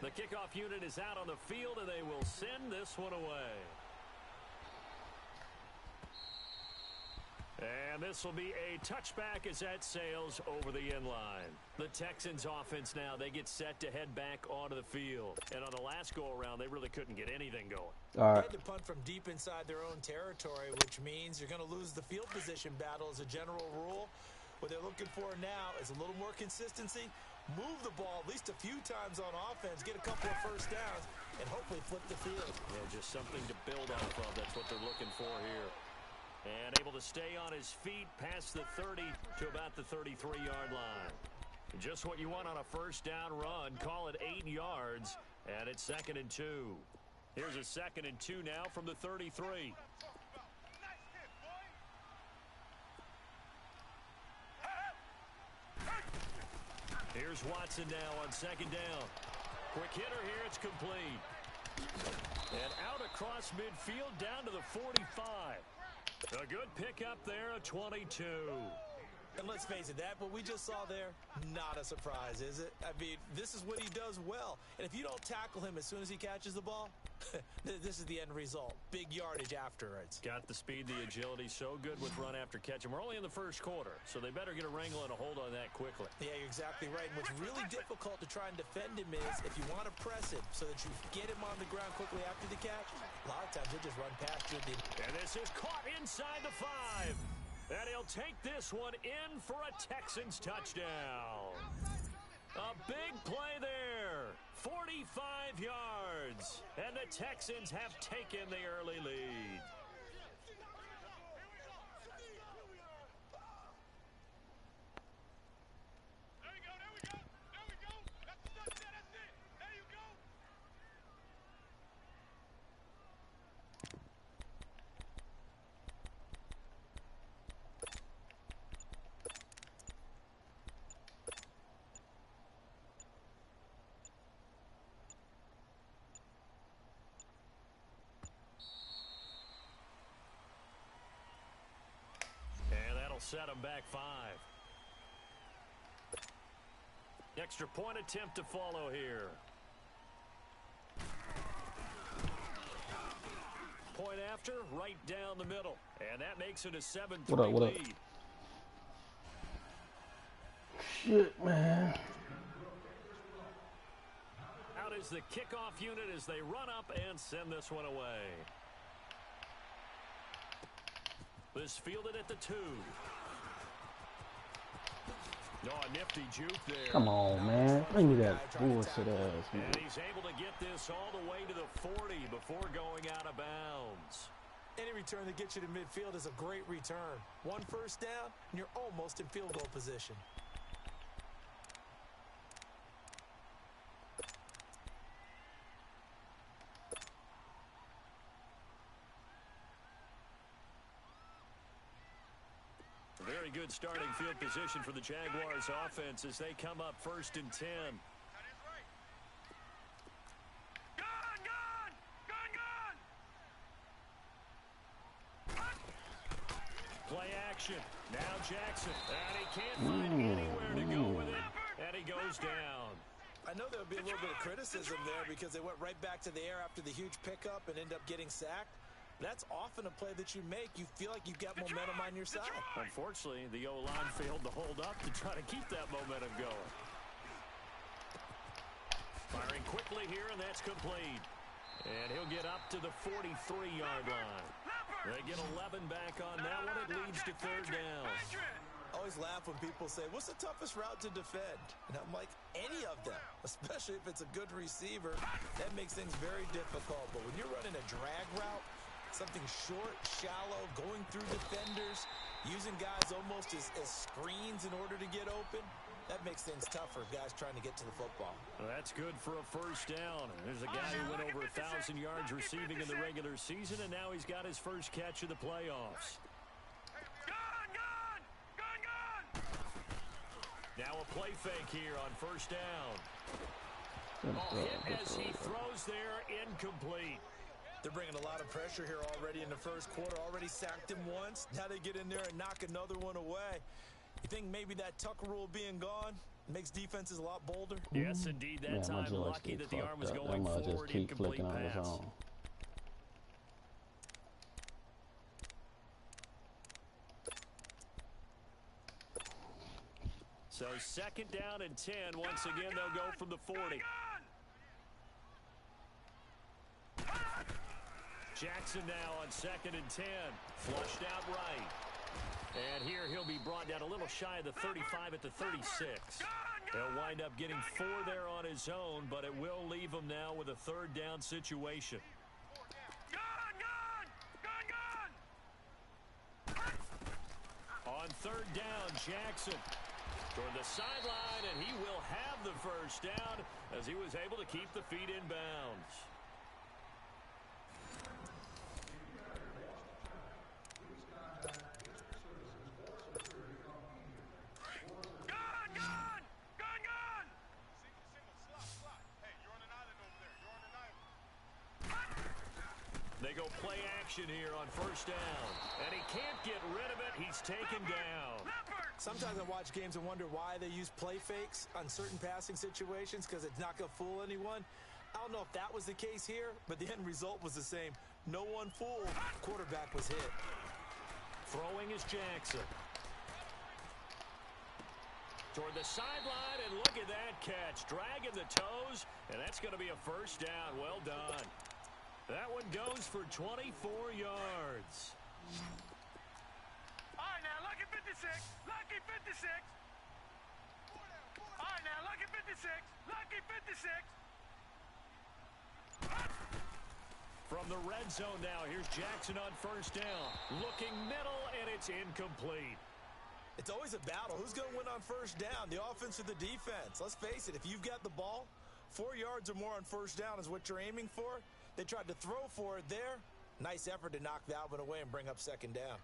The kickoff unit is out on the field, and they will send this one away. And this will be a touchback as that sails over the end line. The Texans offense now, they get set to head back onto the field. And on the last go-around, they really couldn't get anything going. They had to punt from deep inside their own territory, which means you're going to lose the field position battle as a general rule. What they're looking for now is a little more consistency, move the ball at least a few times on offense, get a couple of first downs, and hopefully flip the field. Yeah, just something to build off of. That's what they're looking for here. And able to stay on his feet past the 30 to about the 33-yard line. Just what you want on a first down run. Call it 8 yards, and it's 2nd and 2. Here's a 2nd and 2 now from the 33. Here's Watson now on 2nd down. Quick hitter here, it's complete. And out across midfield down to the 45. A good pickup there, a 22. And let's face it, that what we just saw there, not a surprise, is it? I mean, this is what he does well. And if you don't tackle him as soon as he catches the ball, this is the end result. Big yardage afterwards. Got the speed, the agility, so good with run after catch. And we're only in the first quarter, so they better get a wrangle and a hold on that quickly. Yeah, you're exactly right. And what's really difficult to try and defend him is if you want to press him so that you get him on the ground quickly after the catch, a lot of times he'll just run past you. And this is caught inside the 5. And he'll take this one in for a Texans touchdown. A big play there. 45 yards. And the Texans have taken the early lead. Set them back 5. Extra point attempt to follow here. Point after, right down the middle. And that makes it a 7-3 lead. Shit, man. Out is the kickoff unit as they run up and send this one away. This fielded at the 2. No, a nifty juke there. Come on, man. Bring me that bullshit ass, man. And he's able to get this all the way to the 40 before going out of bounds. Any return that gets you to midfield is a great return. 1 first down, and you're almost in field goal position. Very good starting field position for the Jaguars offense as they come up 1st and 10. Play action. Now Jackson. And he can't find anywhere to go with it. And he goes down. I know there would be a little bit of criticism there because they went right back to the air after the huge pickup and end up getting sacked. That's often a play that you make. You feel like you've got momentum on your side. Unfortunately, the O-line failed to hold up to try to keep that momentum going. Firing quickly here, and that's complete. And he'll get up to the 43-yard line. They get 11 back on that one. It leads to 3rd down. I always laugh when people say, what's the toughest route to defend? And I'm like, any of them, especially if it's a good receiver. That makes things very difficult. But when you're running a drag route, something short, shallow, going through defenders, using guys almost as screens in order to get open, that makes things tougher, guys trying to get to the football. Well, that's good for a first down. There's a guy who went over 1,000 yards receiving in the regular season, and now he's got his first catch of the playoffs. Now a play fake here on 1st down. Hit as he throws there, incomplete. They're bringing a lot of pressure here already in the first quarter. Already sacked him once. Now they get in there and knock another one away. You think maybe that Tucker rule being gone, Makes defenses a lot bolder. Yes, indeed. That time, lucky that the arm was going forward. Incomplete pass. So 2nd down and 10. Once again, they'll go from the 40. Jackson now on 2nd and 10. Flushed out right. And here he'll be brought down a little shy of the 35 at the 36. He'll wind up getting 4 there on his own, but it will leave him now with a 3rd down situation. On 3rd down, Jackson toward the sideline, and he will have the 1st down as he was able to keep the feet in bounds. They go play action here on 1st down. And he can't get rid of it. He's taken down. Sometimes I watch games and wonder why they use play fakes on certain passing situations because it's not going to fool anyone. I don't know if that was the case here, but the end result was the same. No one fooled. Quarterback was hit. Throwing is Jackson. Toward the sideline, and look at that catch. Dragging the toes, and that's going to be a 1st down. Well done. That one goes for 24 yards. All right, now, lucky 56. Lucky 56. All right, now, lucky 56. Lucky 56. From the red zone now, here's Jackson on 1st down. Looking middle, and it's incomplete. It's always a battle. Who's going to win on 1st down, the offense or the defense? Let's face it, if you've got the ball, 4 yards or more on 1st down is what you're aiming for. They tried to throw for it there. Nice effort to knock that one away and bring up 2nd down.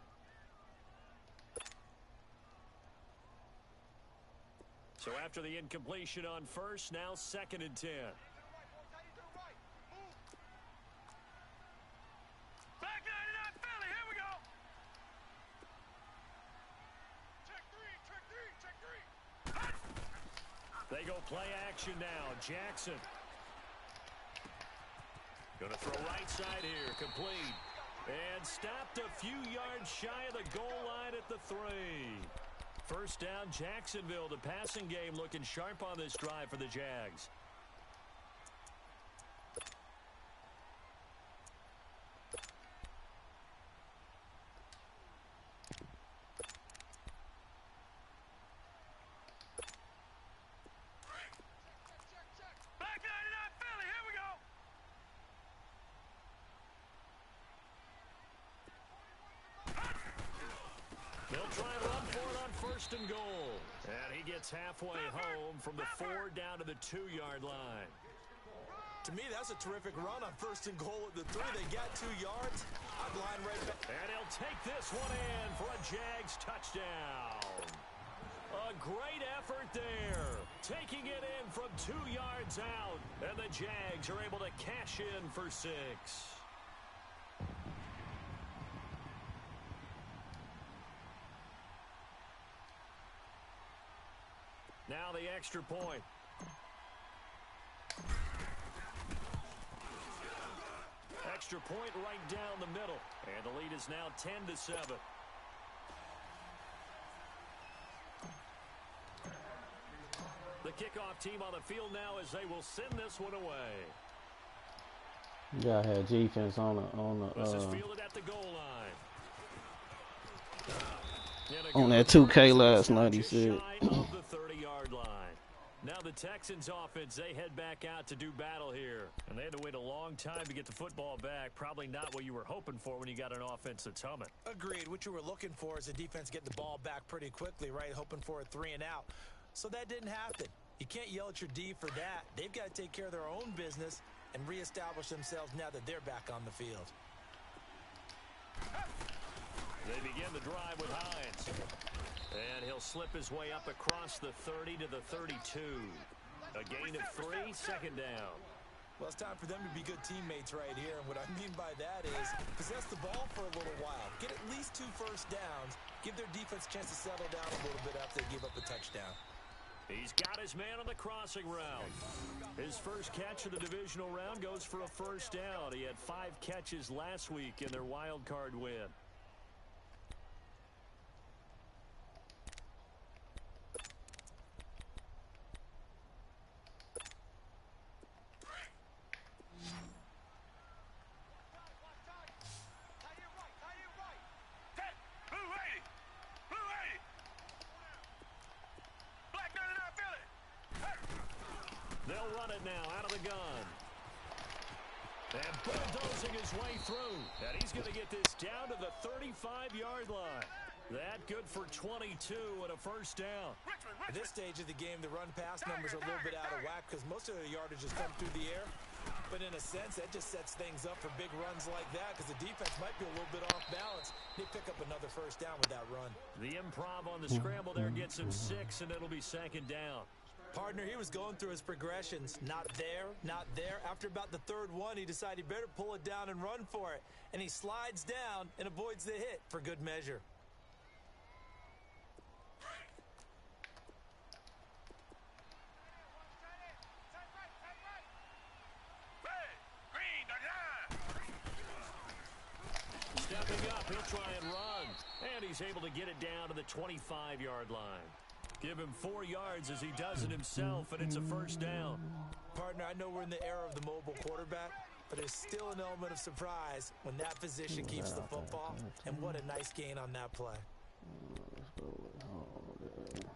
So after the incompletion on 1st, now 2nd and 10. Back 99 Philly, here we go. Check 3. They go play action now. Jackson. Going to throw right side here. Complete. And stopped a few yards shy of the goal line at the 3. 1st down, Jacksonville. The passing game looking sharp on this drive for the Jags. Back 99 Philly, here we go. They'll try and run for it on 1st and goal. And he gets halfway home from the 4 down to the 2-yard line. To me, that's a terrific run on 1st and goal at the 3. They got 2 yards. I'd line right back. And he'll take this one in for a Jags touchdown. A great effort there. Taking it in from 2 yards out. And the Jags are able to cash in for 6. Now the extra point. Extra point right down the middle. And the lead is now 10-7. The kickoff team on the field now as they will send this one away. You gotta have defense on This is fielded at the goal line. on that 2K last night, he said. Of the 30-yard line. Now the Texans offense, they head back out to do battle here. And they had to wait a long time to get the football back. Probably not what you were hoping for when you got an offense that's humming. Agreed. What you were looking for is the defense getting the ball back pretty quickly, right? Hoping for a 3 and out. So that didn't happen. You can't yell at your D for that. They've got to take care of their own business and reestablish themselves now that they're back on the field. They begin the drive with Hines. And he'll slip his way up across the 30 to the 32. A gain of 3, 2nd down. Well, it's time for them to be good teammates right here. And what I mean by that is possess the ball for a little while. Get at least 2 first downs. Give their defense a chance to settle down a little bit after they give up the touchdown. He's got his man on the crossing route. His first catch of the divisional round goes for a first down. He had 5 catches last week in their wild card win. They'll run it now out of the gun. And bulldozing his way through. And he's going to get this down to the 35-yard line. That good for 22 and a first down. At this stage of the game, the run-pass numbers are a little bit out of whack because most of the yardage has come through the air. But in a sense, that just sets things up for big runs like that because the defense might be a little bit off balance. They pick up another first down with that run. The improv on the scramble there gets him 6, and it'll be second down. Partner, he was going through his progressions. Not there, not there. After about the third one, he decided he better pull it down and run for it. And he slides down and avoids the hit for good measure. Stepping up, he'll try and run. And he's able to get it down to the 25-yard line. Give him 4 yards as he does it himself, and it's a first down. Partner, I know we're in the era of the mobile quarterback, but there's still an element of surprise when that position keeps the football. And what a nice gain on that play. Let's go with Holiday.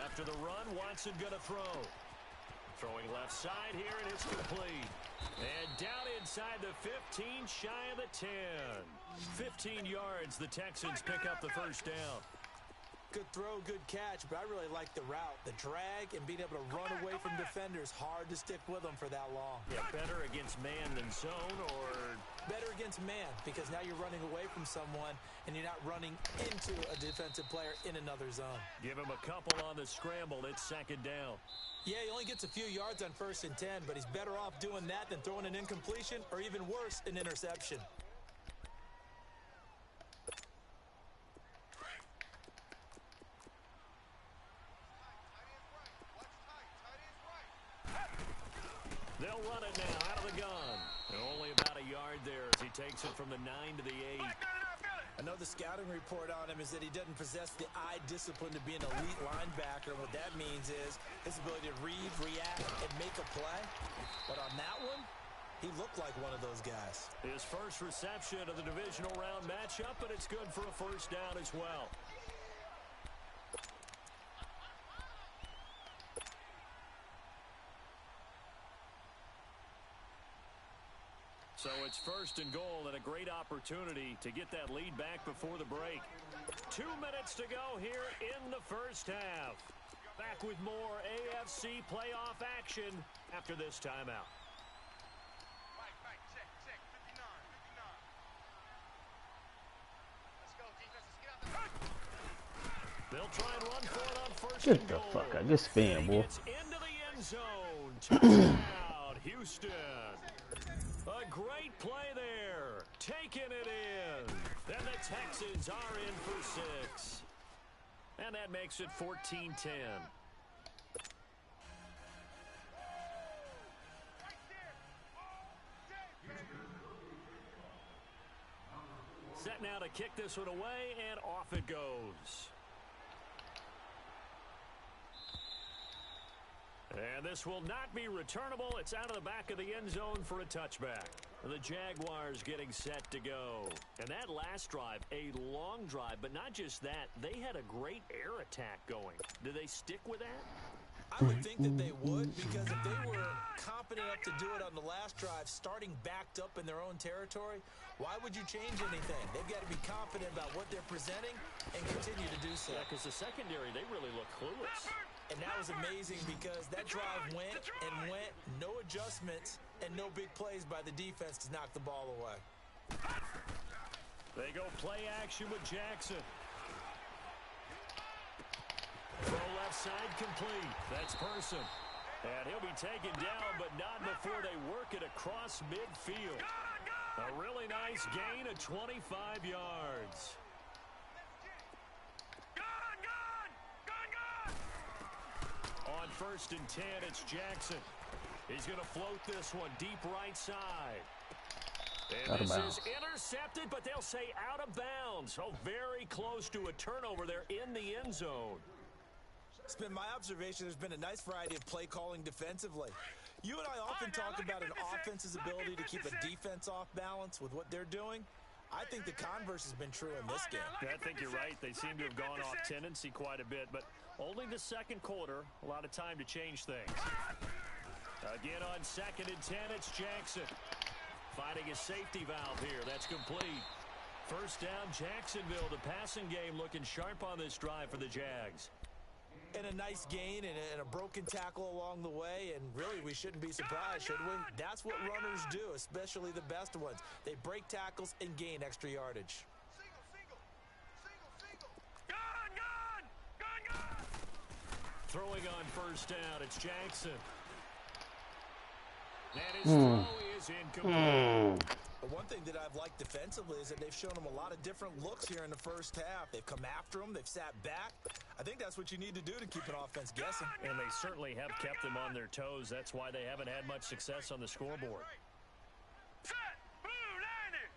After the run, Watson gonna throw. Throwing left side here, and it's complete. And down inside the 15, shy of the 10. 15 yards, the Texans pick up the first down. Good throw, good catch, but I really like the route. The drag and being able to run away from defenders, hard to stick with them for that long. Yeah, better against man than zone, or better against man, because now you're running away from someone and you're not running into a defensive player in another zone. Give him a couple on the scramble. It's second down. Yeah, he only gets a few yards on 1st and 10, but he's better off doing that than throwing an incompletion or even worse, an interception. They'll run it now out of the gun. And only about a yard there as he takes it from the 9 to the 8. I know the scouting report on him is that he doesn't possess the eye discipline to be an elite linebacker. And what that means is his ability to read, react, and make a play. But on that one, he looked like one of those guys. His first reception of the divisional round matchup, but it's good for a first down as well. So it's 1st and goal and a great opportunity to get that lead back before the break. 2 minutes to go here in the first half. Back with more AFC playoff action after this timeout. Check. 59. Let's go, defense. Let's get out the They'll try and run for it on 1st Get and the goal. fuck out. Just spam, boy. Gets into the end zone. Touchdown, Houston. A great play there. Taking it in. Then the Texans are in for 6. And that makes it 14-10. Set now to kick this one away, and off it goes. And this will not be returnable. It's out of the back of the end zone for a touchback. The Jaguars getting set to go. And that last drive, a long drive, but not just that. They had a great air attack going. Do they stick with that? I would think that they would, because if they were competent enough to do it on the last drive, starting backed up in their own territory, why would you change anything? They've got to be confident about what they're presenting and continue to do so. Yeah, because the secondary, they really look clueless. And that was amazing because that drive went and went, no adjustments, and no big plays by the defense to knock the ball away. They go play action with Jackson. Throw left side complete. That's Person. And he'll be taken down, but not before they work it across midfield. A really nice gain of 25 yards. On 1st and 10, it's Jackson. He's going to float this one deep right side. And this is intercepted, but they'll say out of bounds. Oh, very close to a turnover there in the end zone. It's been my observation there's been a nice variety of play calling defensively. You and I often talk about an offense's ability to keep a defense off balance with what they're doing. I think the converse has been true in this game. Yeah, I think you're right. They seem to have gone off tendency quite a bit, but only the second quarter, a lot of time to change things. Again on 2nd and 10, it's Jackson. Finding a safety valve here. That's complete. First down, Jacksonville. The passing game looking sharp on this drive for the Jags. And a nice gain and a broken tackle along the way, and really we shouldn't be surprised, should we? That's what runners do, especially the best ones. They break tackles and gain extra yardage. Throwing on first down, it's Jackson. And his throw is incomplete. But one thing that I've liked defensively is that they've shown them a lot of different looks here in the first half. They've come after them. They've sat back. I think that's what you need to do to keep an offense guessing. And they certainly have kept them on their toes. That's why they haven't had much success on the scoreboard. Set. Blue 90.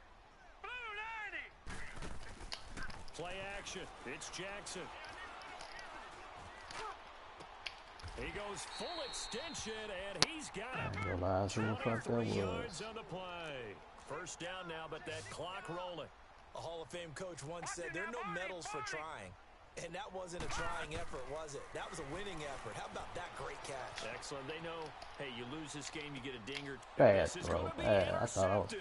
Blue 90. Play action. It's Jackson. He goes full extension, and he's got it. Realize who the fuck that 23 was. yards on the play. First down now, but that clock rolling. A Hall of Fame coach once said there are no medals for trying. And that wasn't a trying effort, was it? That was a winning effort. How about that great catch? Excellent. They know, hey, you lose this game, you get a dinger. Bad, bro. Bad. I thought I was.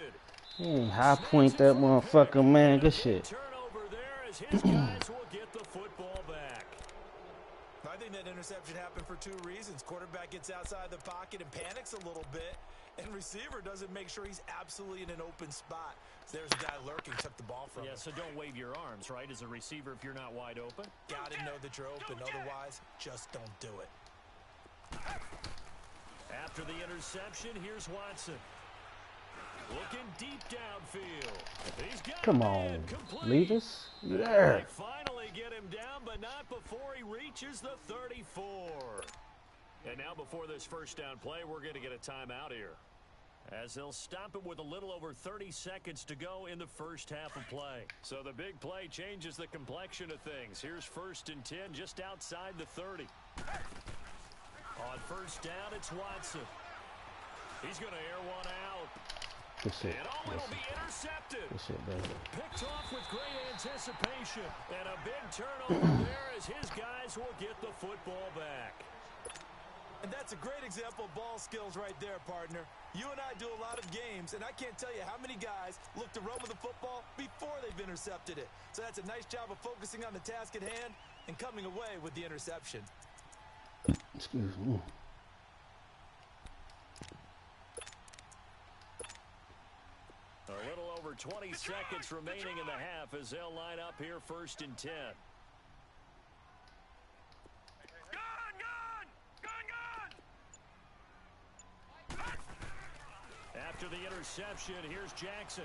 He ain't high point that motherfucker, man. Good shit. Turnover there as his guys will get the football back. I think that interception happened for two reasons. Quarterback gets outside the pocket and panics a little bit, and receiver doesn't make sure he's absolutely in an open spot. So there's a guy lurking, took the ball from him. Yeah, so don't wave your arms, right, as a receiver if you're not wide open. Got to know that you're open. Otherwise, just don't do it. After the interception, here's Watson. Looking deep downfield. He's got Come on. Lead us. You there. They finally get him down, but not before he reaches the 34. And now before this first down play, we're going to get a timeout here, as they'll stop it with a little over 30 seconds to go in the first half of play. So the big play changes the complexion of things. Here's 1st and 10 just outside the 30. On first down, it's Watson. He's going to air one out. Good shit. And it'll be intercepted. Good shit, baby. Picked off with great anticipation. And a big turnover there as his guys will get the football back. And that's a great example of ball skills right there, partner. You and I do a lot of games, and I can't tell you how many guys look to run with the football before they've intercepted it. So that's a nice job of focusing on the task at hand and coming away with the interception. Excuse me. A little over 20 seconds remaining in the half as they'll line up here 1st and 10. After the interception, here's Jackson.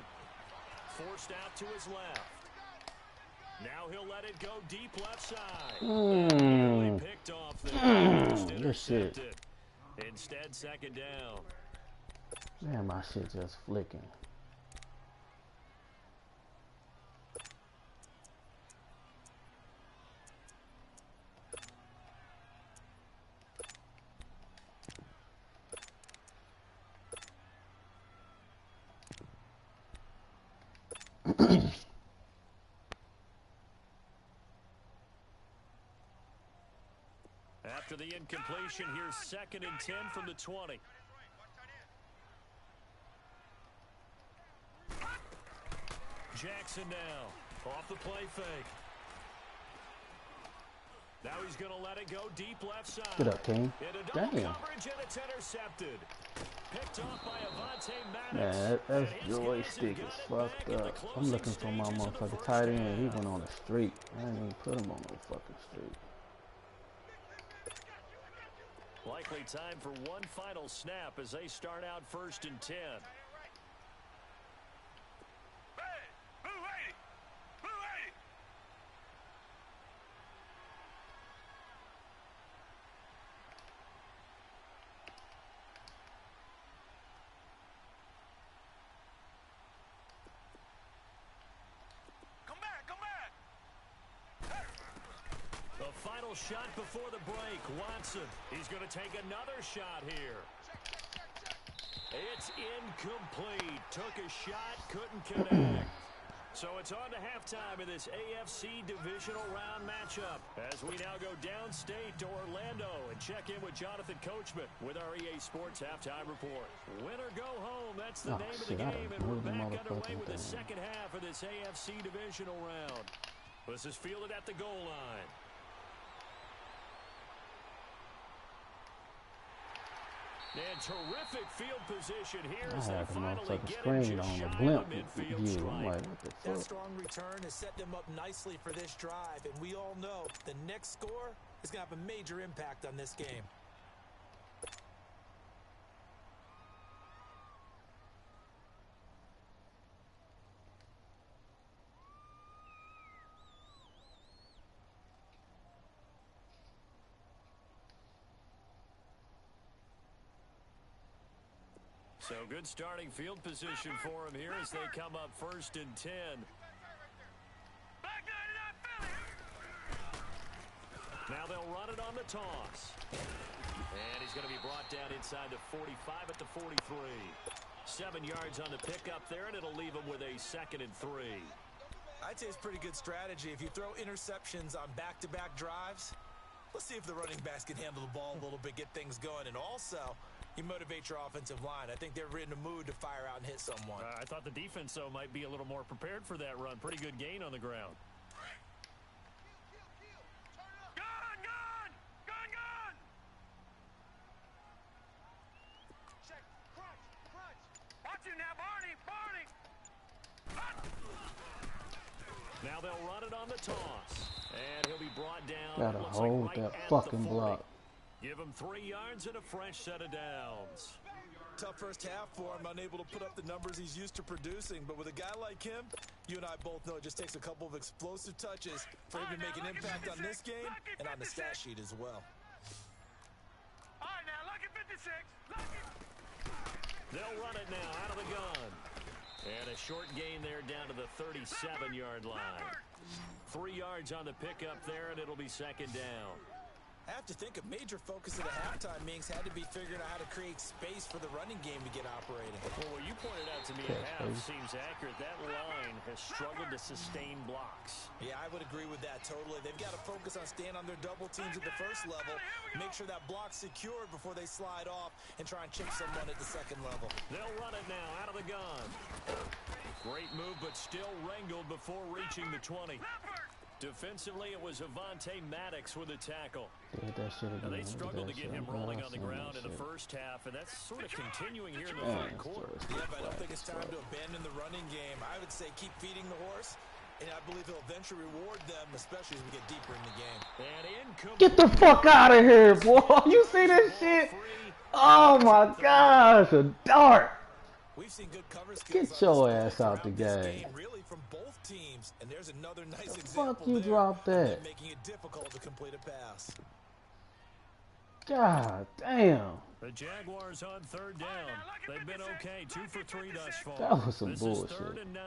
Forced out to his left. Now he'll let it go deep left side. Nearly picked off there. Just intercepted. Instead, 2nd down. Man, my shit just flicking. After the incompletion, here's 2nd and 10 from the 20. Jackson now off the play fake. Now he's going to let it go deep left side. Get up, King. Damn. Coverage and it's intercepted. Picked off by Avante Maddox. Man, that joystick is fucked up. I'm looking for my motherfucking tight end. He went on the street. I didn't even put him on no fucking street. Likely time for one final snap as they start out 1st and 10. Final shot before the break. Watson, he's going to take another shot here. It's incomplete. Took a shot, couldn't connect. So it's on to halftime in this AFC divisional round matchup as we now go downstate to Orlando and check in with Jonathan Coachman with our EA Sports Halftime Report. Win or go home, that's the name of the game, and we're back underway with the second half of this AFC divisional round. This is fielded at the goal line. And terrific field position here as they finally get him just shy of the midfield stripe. That strong return has set them up nicely for this drive, and we all know the next score is going to have a major impact on this game. So good starting field position for him here as they come up 1st and 10. Now they'll run it on the toss. And he's going to be brought down inside the 45 at the 43. 7 yards on the pickup there, and it'll leave him with a 2nd and 3. I'd say it's pretty good strategy. If you throw interceptions on back-to-back drives, let's see if the running backs can handle the ball a little bit, get things going, and also you motivate your offensive line. I think they're in the mood to fire out and hit someone. I thought the defense, though, might be a little more prepared for that run. Pretty good gain on the ground. Gun! Check. Crunch. Watch him now, Barney. Now they'll run it on the toss. And he'll be brought down. Gotta hold like right that fucking block. Give him 3 yards and a fresh set of downs. Tough first half for him, unable to put up the numbers he's used to producing. But with a guy like him, you and I both know it just takes a couple of explosive touches for him to make an impact on this game and on the stat sheet as well. All right, now, look at 56. They'll run it now out of the gun. And a short gain there down to the 37-yard line. 3 yards on the pickup there, and it'll be 2nd down. I have to think a major focus of the halftime meetings had to be figuring out how to create space for the running game to get operating. Well, what you pointed out to me at half seems accurate. That line has struggled to sustain blocks. Yeah, I would agree with that totally. They've got to focus on staying on their double teams at the first level, make sure that block's secured before they slide off, and try and chip someone at the 2nd level. They'll run it now out of the gun. Great move, but still wrangled before reaching the 20. Defensively, it was Avonte Maddox with a tackle. Now, they struggled to get him rolling on the ground in the first half, and that's sort of continuing here in the 3rd quarter. Yeah, but I don't think it's time to abandon the running game. I would say keep feeding the horse, and I believe he'll eventually reward them, especially as we get deeper in the game. And get the fuck out of here, boy. You see this shit? Oh, my gosh. A dart. We've seen good cover skills. Get your ass out the game. Really from both teams, and there's another nice the example fuck you there dropped that? making it difficult to complete a pass. God damn. The Jaguars on 3rd down. They've been okay, 2 for 3 thus far. That was some this bullshit. Is 3rd and 9.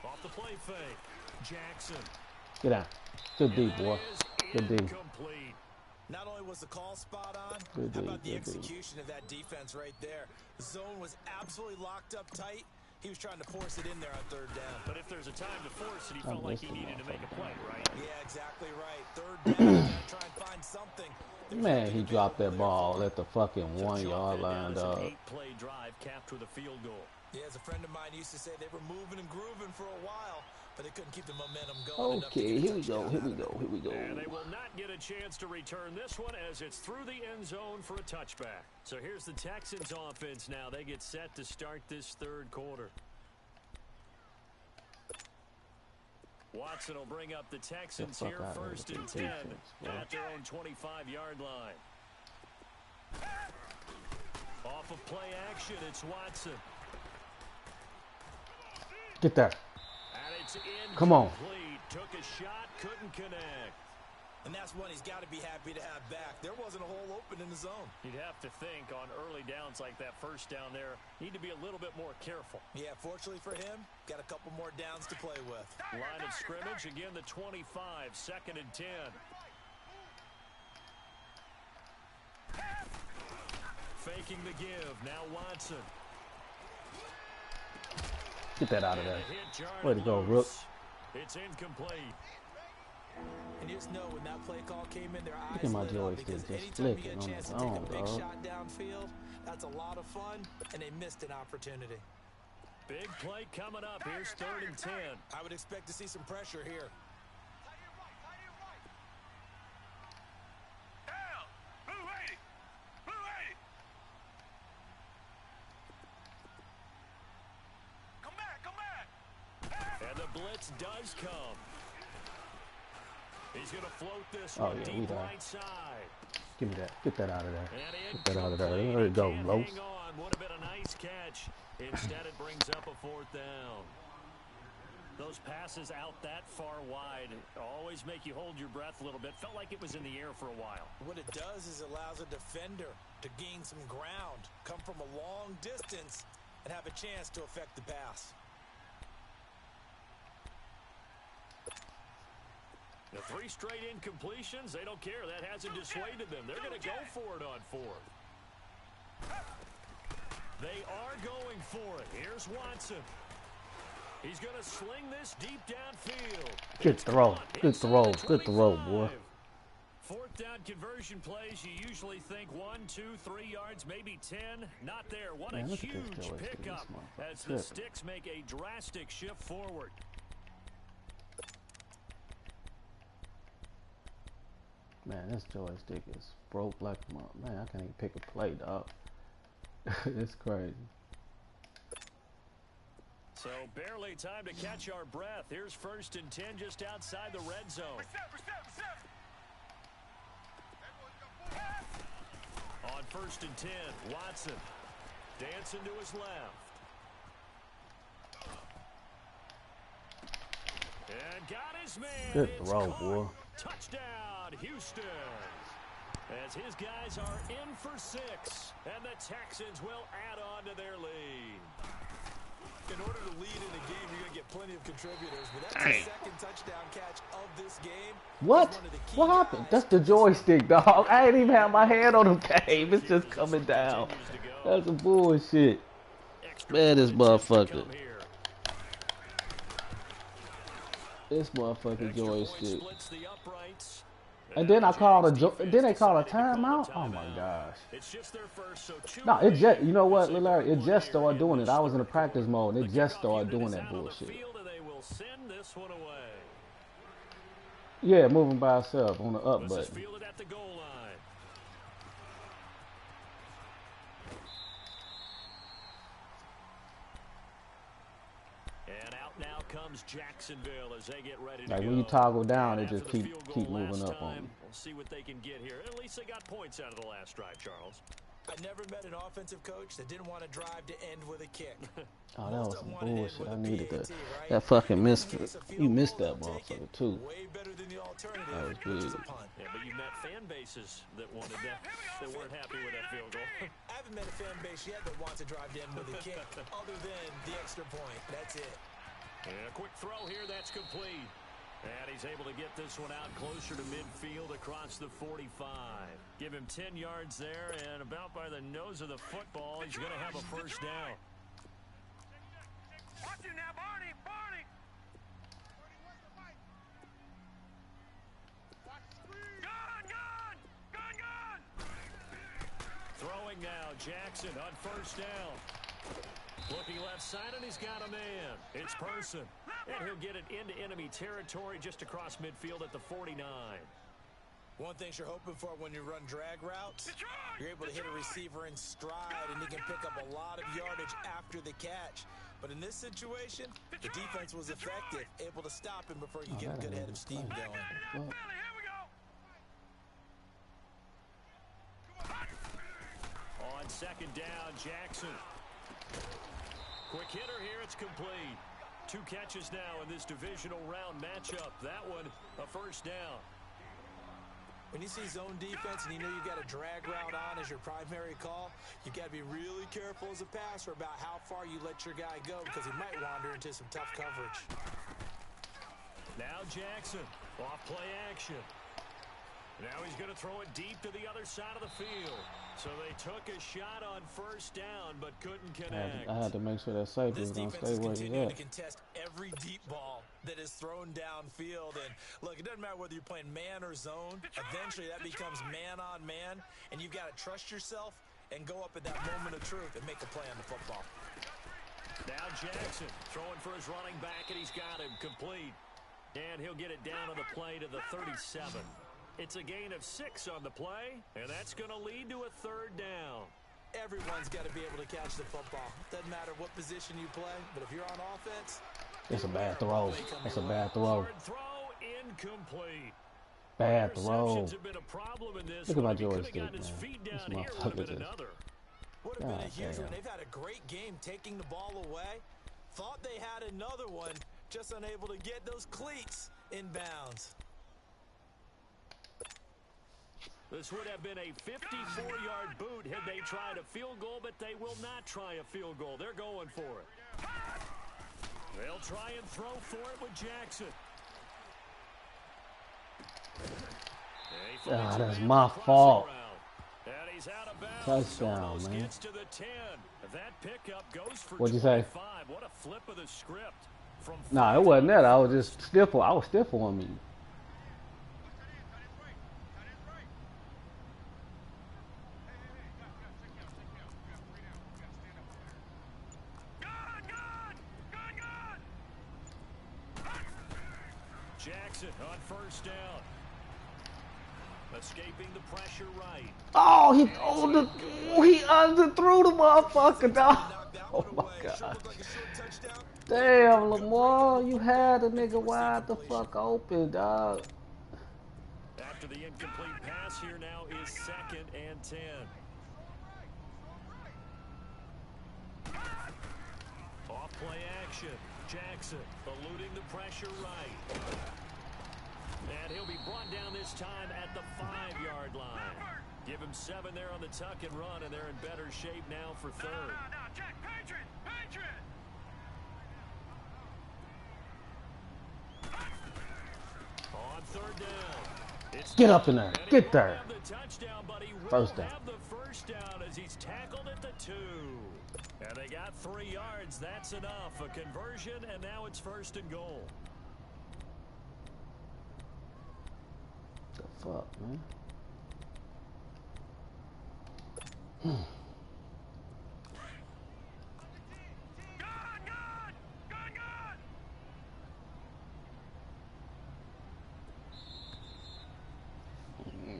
Off the play fake. Jackson. Get out. Good D, boy. Good D. Not only was the call spot on, how about the execution of that defense right there? The zone was absolutely locked up tight. He was trying to force it in there on 3rd down. But if there's a time to force it, he felt like he needed to make a play, right? Yeah, exactly right. 3rd down, try and find something. Man, he dropped that ball at the fucking 1 yard line, dog. 8-play drive capped with a field goal. Yeah, as a friend of mine used to say, they were moving and grooving for a while, but they couldn't keep the momentum going. Okay, here we go. And they will not get a chance to return this one as it's through the end zone for a touchback. So here's the Texans offense now. They get set to start this 3rd quarter. Watson will bring up the Texans here, 1st and 10 at their own 25-yard line. Off of play action, it's Watson. Get that. And it's incomplete. Come on. Took a shot, couldn't connect. And that's one he's got to be happy to have back. There wasn't a hole open in the zone. You'd have to think on early downs like that, first down there, need to be a little bit more careful. Yeah, fortunately for him, got a couple more downs to play with. Line of scrimmage, again the 25, 2nd and 10. Faking the give, now Watson. Get that out of there. Way to go, Rook. It's incomplete. And you just know when that play call came in, their eyes Look at my lit up, joystick because just anytime you flicking get a on chance its to take own, a big dog. shot downfield, that's a lot of fun, and they missed an opportunity. Big play coming up. Here's 3rd and 10. I would expect to see some pressure here. And the blitz does come. He's going to float this Oh, one yeah, deep right side. Give me that. Get that out of there. And Get that out of there. There you go, Los. hang on. Would have been a nice catch. Instead, it brings up a 4th down. Those passes out that far wide always make you hold your breath a little bit. Felt like it was in the air for a while. What it does is it allows a defender to gain some ground, come from a long distance, and have a chance to affect the pass. The 3 straight incompletions, they don't care. That hasn't dissuaded them. They're going to go for it on 4th. They are going for it. Here's Watson. He's going to sling this deep downfield. Good throw. Good throw. Good throw, boy. 4th down conversion plays, you usually think 1, 2, 3 yards, maybe 10. Not there. What a huge pickup as the Sticks make a drastic shift forward. Man, this joystick is broke like a mother. Man, I can't even pick a play, dog. It's crazy. So barely time to catch our breath. Here's 1st and 10 just outside the red zone. On 1st and 10, Watson dancing to his left. And got his man. Good It's throw, caught. boy. Touchdown, Houston. As his guys are in for 6, and the Texans will add on to their lead. In order to lead in a game, you're going to get plenty of contributors, but that's the 2nd touchdown catch of this game. What? What happened? That's the joystick, dog. I ain't even have my hand on the game. It's just coming down. That's some bullshit. Man, this motherfucker. This motherfucking joystick. And then I called then they call a timeout. Oh my gosh. No, it just, you know what, Larry? It just started doing it. I was in a practice mode and it just started doing that bullshit. Yeah, moving by itself on the up button. Comes Jacksonville as they get ready to like go. when you toggle down, it just keep moving up on me. We'll see what they can get here. At least they got points out of the last drive, Charles. I never met an offensive coach that didn't want to drive to end with a kick. Oh, that was some bullshit. I needed that. That fucking missed. You missed that motherfucker too. Way better than the alternative. That was good. Yeah, but you met fan bases that wanted that, that weren't happy with that field goal. I haven't met a fan base yet that wants to drive to end with a kick, other than the extra point. That's it. And a quick throw here, that's complete. And he's able to get this one out closer to midfield across the 45. Give him 10 yards there, and about by the nose of the football, he's going to have a 1st down. Watch you now, Barney! Barney! Gun! Throwing now, Jackson on 1st down. Looking left side, and he's got a man. It's Person. And he'll get it into enemy territory just across midfield at the 49. One thing you're hoping for when you run drag routes, you're able to hit a receiver in stride, and he can pick up a lot of yardage after the catch. But in this situation, the defense was effective, able to stop him before he could get a good head of steam going. On second down, Jackson. Quick hitter here, it's complete. 2 catches now in this divisional round matchup. That one, a first down. When you see zone defense and you know you got a drag route on as your primary call, you got to be really careful as a passer about how far you let your guy go because he might wander into some tough coverage. Now Jackson, off play action. Now he's going to throw it deep to the other side of the field. So they took a shot on first down, but couldn't connect. I had to make sure that safety was going to stay where he's at. To contest every deep ball that is thrown downfield. And look, it doesn't matter whether you're playing man or zone. Eventually, that becomes man on man, and you've got to trust yourself and go up at that moment of truth and make a play on the football. Now Jackson throwing for his running back, and he's got him complete. And he'll get it down on the play to the 37. It's a gain of 6 on the play, and that's going to lead to a third down. Everyone's got to be able to catch the football. Doesn't matter what position you play, but if you're on offense, it's a bad throw. It's a bad throw. Throw incomplete. Bad throw. Have been a problem in this. Look at my joystick, man. This motherfucker just. Would have been a huge one. They've had a great game taking the ball away. Thought they had another one, just unable to get those cleats in bounds. This would have been a 54-yard boot had they tried a field goal, but they will not try a field goal. They're going for it. They'll try and throw for it with Jackson. That's my fault. And he's out of bounds. Touchdown, man. Gets to the 10. That pickup goes for What'd you say? 25. What a flip of the script. Nah, it wasn't that. I was just stiff. I was stiff on me. Jackson on first down. Escaping the pressure right. Oh, he underthrew the motherfucker, dog. Oh my God. Damn, Lamar, you had the nigga wide the fuck open, dog. After the incomplete pass, here now is 2nd and 10. Off play action. Jackson eluding the pressure right. And he'll be brought down this time at the 5-yard line. Give him 7 there on the tuck and run, and they're in better shape now for third. Now, Jack, Patriot. On third down. Get up in there. Get there. First down. Have the first down as he's tackled at the 2. And they got 3 yards. That's enough. A conversion, and now it's 1st and goal. The fuck, man?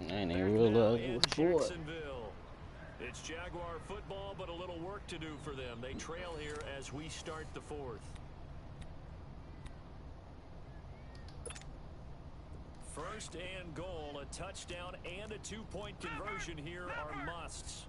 Ain't even real sport. It's Jaguar football, but a little work to do for them. They trail here as we start the 4th. First and goal, a touchdown and a 2-point conversion here are musts.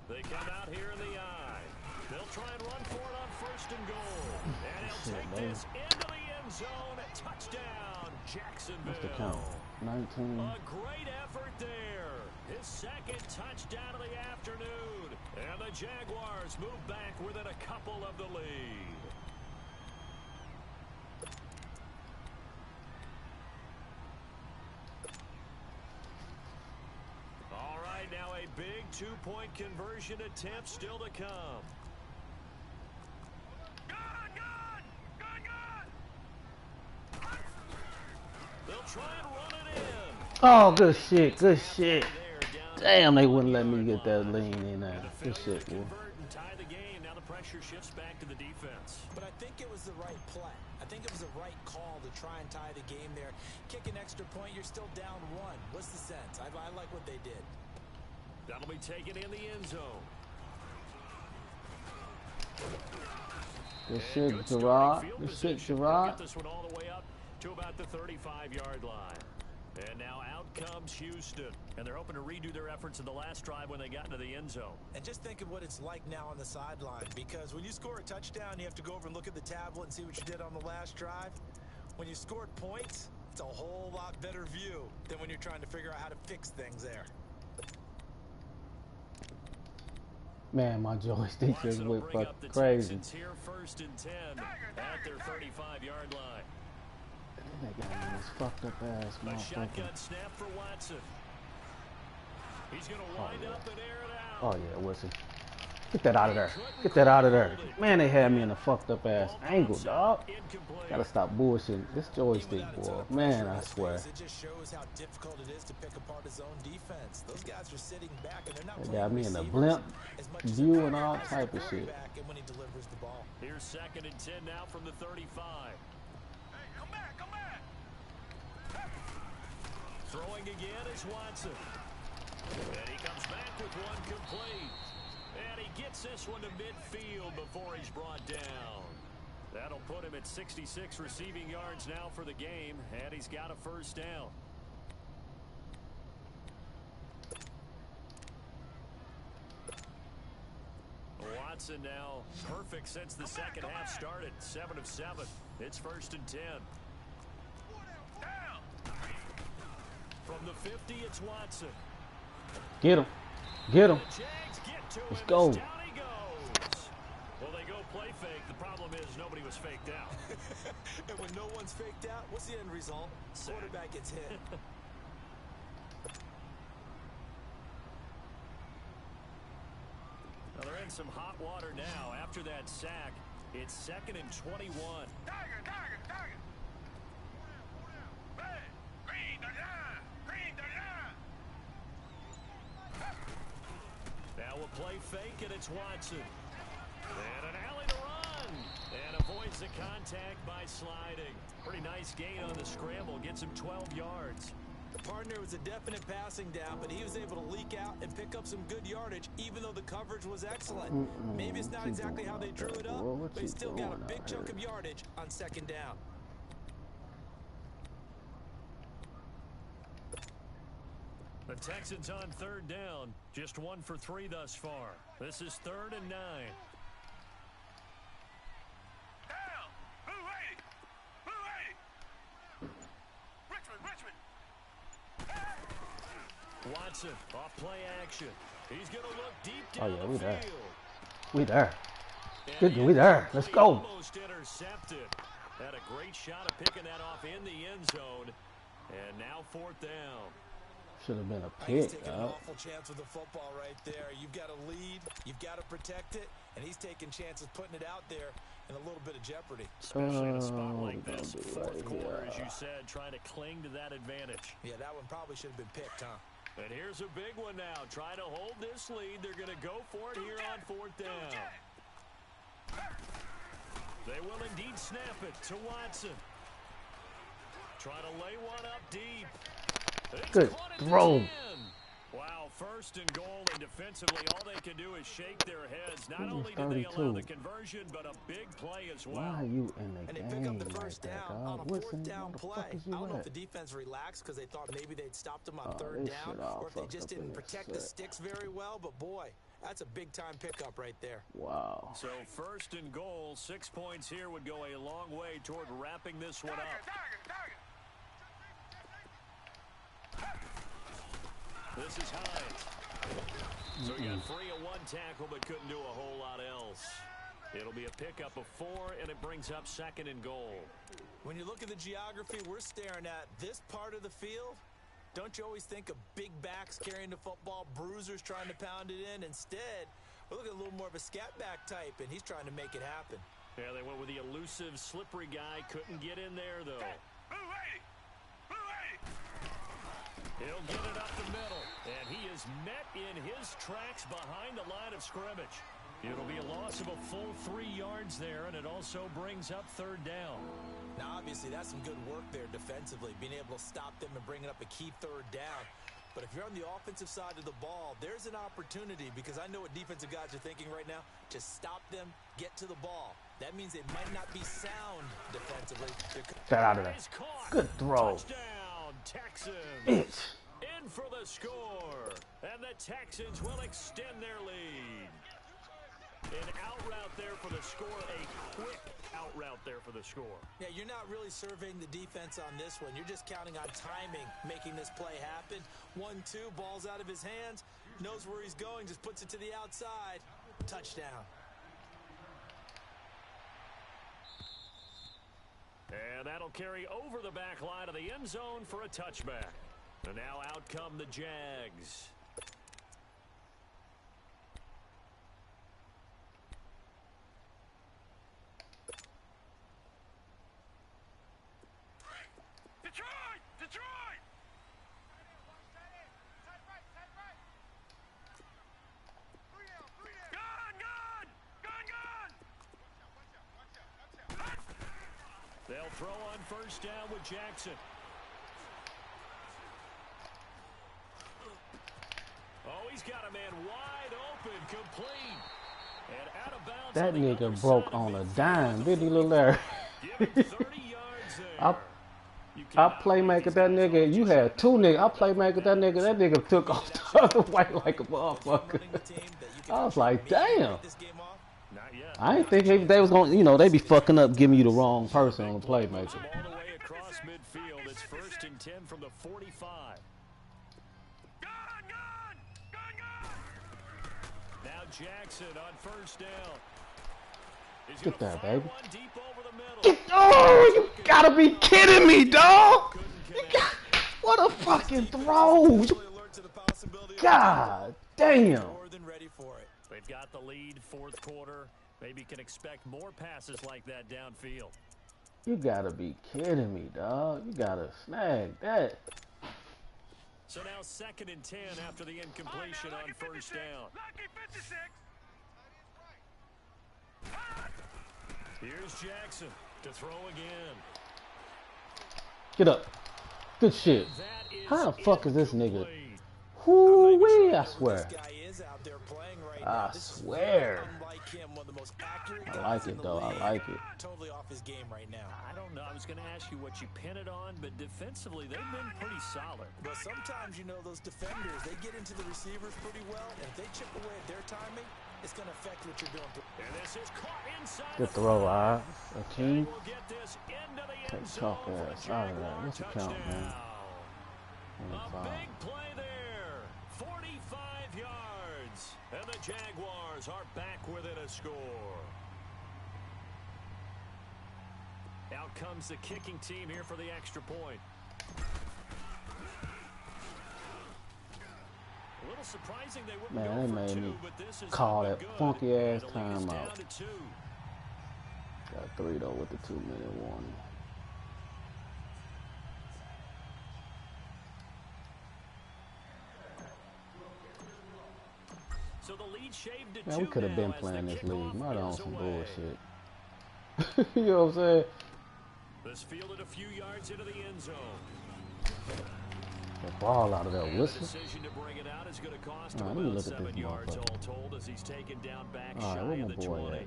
They come out here in the eye. They'll try and run for it on 1st and goal. And he'll take this into the end zone. Touchdown, Jacksonville. What's the count? 19. A great effort there. His 2nd touchdown of the afternoon. And the Jaguars move back within a couple of the lead. All right, now a big 2-point conversion attempt still to come. They'll try and run it in. Oh, good shit. Good shit. Damn, they wouldn't let me get that lean in there. Good shit, boy. Tie the game. Now the pressure shifts back to the defense. But I think it was the right play. I think it was the right call to try and tie the game there. Kick an extra point, you're still down 1. What's the sense? I like what they did. That'll be taken in the end zone. Good shit, Gerard. Good shit, Gerard. Get this one all the way up to about the 35-yard line. And now out comes Houston. And they're hoping to redo their efforts in the last drive when they got into the end zone. And just think of what it's like now on the sideline. Because when you score a touchdown, you have to go over and look at the tablet and see what you did on the last drive. When you scored points, it's a whole lot better view than when you're trying to figure out how to fix things there. Man, my joystick just went fucking crazy. Here, 1st and 10 at their 35-yard line. That guy is fucked up ass A motherfucker. shotgun snap for Watson. He's going to wind up and air it out. Oh yeah, Wilson. Get that out of there. Get that out of there. Man, they had me in a fucked up ass angle, dog. Gotta stop bullshitting. This joystick, boy. Man, I swear. It just shows how difficult it is to pick apart his own defense. Those guys are sitting back and they're not They got me in a blimp view and all type of shit. when he delivers the ball. Here's 2nd and 10 now from the 35. Hey, come back, come back. Throwing again is Watson. And he comes back with one complete. And he gets this one to midfield before he's brought down. That'll put him at 66 receiving yards now for the game, and he's got a 1st down. Watson now perfect since the second half started. 7 of 7. It's 1st and 10. From the 50, it's Watson. Get him. Get him. Let's go. Down he goes. Well, they go play fake. The problem is nobody was faked out. And when no one's faked out, what's the end result? Quarterback gets hit. Well, they're in some hot water now. After that sack, it's 2nd and 21. Tiger, tiger, tiger. Hey, green 39, green 39. Now a play fake, and it's Watson. And an alley to run. And avoids the contact by sliding. Pretty nice gain on the scramble. Gets him 12 yards. The partner was a definite passing down, but he was able to leak out and pick up some good yardage, even though the coverage was excellent. Maybe it's not exactly how they drew it up, but he still got a big chunk of yardage on 2nd down. The Texans on 3rd down. Just 1 for 3 thus far. This is 3rd and 9. Down. Who ready? Who ready? Richmond. Watson off play action. He's going to look deep Oh down yeah, we the there. field. We there. Good, we there. Let's go. Almost intercepted. Had a great shot of picking that off in the end zone. And now 4th down. Should have been a He's pick, taking an dog. awful chance with the football right there. You've got to lead, you've got to protect it, and he's taking chances putting it out there in a little bit of jeopardy. Especially in a spot like Oh, this. right 4th quarter, as here. you said, trying to cling to that advantage. Yeah, that one probably should have been picked, huh? And here's a big one now. Trying to hold this lead. They're going to go for it here on 4th down. They will indeed snap it to Watson. Trying to lay one up deep. It's Good caught at the throw. 10. Wow, 1st and goal, and defensively, all they can do is shake their heads. Not only did they allow the conversion, but a big play as well. Why are you in the And they game pick up the like first that, down on dog? a Wilson, 4th down where the play. fuck is I you don't know if at? the defense relaxed because they thought maybe they'd stopped them on Oh, 3rd this down, shit all or if they fucked just up in didn't this protect the set. sticks very well. But boy, that's a big-time pickup right there. Wow. So 1st and goal, 6 points here would go a long way toward wrapping this one up. Tiger. This is Hines. So he got free of 1 tackle, but couldn't do a whole lot else. It'll be a pickup of 4, and it brings up 2nd and goal. When you look at the geography we're staring at, this part of the field, don't you always think of big backs carrying the football, bruisers trying to pound it in? Instead, we're looking at a little more of a scat back type, and he's trying to make it happen. Yeah, they went with the elusive, slippery guy. Couldn't get in there, though. Who ready? He'll get it up the middle, and he is met in his tracks behind the line of scrimmage. It'll be a loss of a full 3 yards there, and it also brings up 3rd down. Now, obviously, that's some good work there defensively, being able to stop them and bringing up a key 3rd down. But if you're on the offensive side of the ball, there's an opportunity, because I know what defensive guys are thinking right now, to stop them, get to the ball. That means it might not be sound defensively. Get out of there. Good throw. Touchdown, Texans. Bitch. In for the score. And the Texans will extend their lead. An out route there for the score. A quick out route there for the score. Yeah, you're not really surveying the defense on this one. You're just counting on timing, making this play happen. 1-2, ball's out of his hands. Knows where he's going, just puts it to the outside. Touchdown. And that'll carry over the back line of the end zone for a touchback. And now out come the Jags. Detroit! Detroit! They'll throw on first down with Jackson. Oh, he's got a man wide open, complete. And out of bounds. That nigga broke on a dime, didn't he, little Larry? Give him 30 yards there. I playmaker that nigga. You had two niggas. I playmaker that nigga. That nigga took off the other way like a motherfucker. I was like, damn. I didn't think they was going to, you know, they be fucking up giving you the wrong person on the playmaker. All the way across midfield. It's 1st and 10 from the 45. Now Jackson on first down. Get that, baby. Oh, you gotta be kidding me, dog. What a fucking throw. God damn. They've got the lead, 4th quarter. Maybe can expect more passes like that downfield. You gotta be kidding me, dog. You gotta snag that. So now 2nd and 10 after the incompletion on first down. Here's Jackson to throw again. Get up. Good shit. How the fuck is this nigga? Whoo-wee, I swear. I swear. I like it, though. I like it. Totally off his game right now. I don't know. I was going to ask you what you pin it on, but defensively, they've been pretty solid. But sometimes, you know, those defenders, they get into the receivers pretty well, and if they chip away at their timing, it's going to affect what you're doing. And this is caught inside. Good throw, all right. A team. We'll get this into the end Take chalk zone ass out of that. What's the count, man? A big play there. 45 yards. And the Jaguars are back within a score. Out comes the kicking team here for the extra point. A little surprising they wouldn't Man, go they for made me two, but this is call that good. funky ass And the lead is timeout. down to 2. Got 3 though with the 2-minute warning. So the lead shaved to 2 Man, we could have been now as playing the this league. kickoff Might on is some away. bullshit. You know what I'm saying? This fielded a few yards into the end zone. The ball out of that And the whistle. decision to bring it out is going to cost All him right, let me about look at 7 this yards motherfucker. all told as he's taken down back All right, shy where of my the boy 20. at?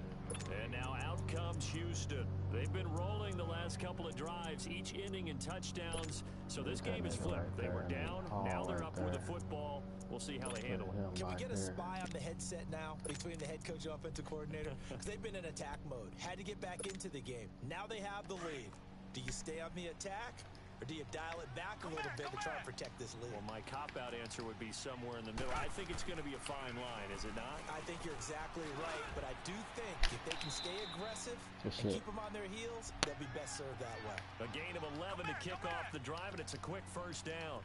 And now out comes Houston. They've been rolling the last couple of drives, each inning in touchdowns. So this game is flipped. They were down, now they're up with the football. We'll see how they handle it. Can we get a spy on the headset now between the head coach and offensive coordinator? Because they've been in attack mode. Had to get back into the game. Now they have the lead. Do you stay on the attack? Or do you dial it back a little bit to try and protect this lead? Well, my cop-out answer would be somewhere in the middle. I think it's going to be a fine line, is it not? I think you're exactly right, but I do think if they can stay aggressive and keep them on their heels, they'll be best served that way. A gain of 11 to kick off the drive, and it's a quick first down.